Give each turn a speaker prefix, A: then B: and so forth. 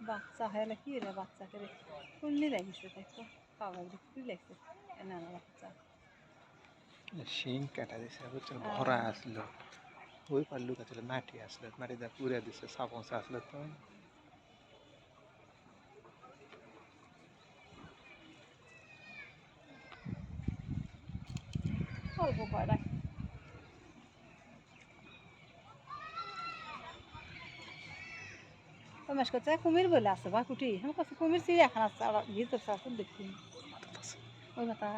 A: বাচ্চা হলে কি রে বাচ্চাকে ফুলনি লাগিয়েছে তাই তো কাগজ কি লাগছে না বাচ্চা
B: শিং কাটা দিছে বুঝছেন ভরা আসলো ওই পার লুকা ছিল মাটি আসলো মাটি দা পুড়ে দিছে সাপোস আসলো তো
A: অল্প কয়টা রমেশ করছে কুমির বলে আছে বা কুটি আমার কাছে কুমির চিড়িয়াখানা আছে ভিতর আছে দেখি ওই কথা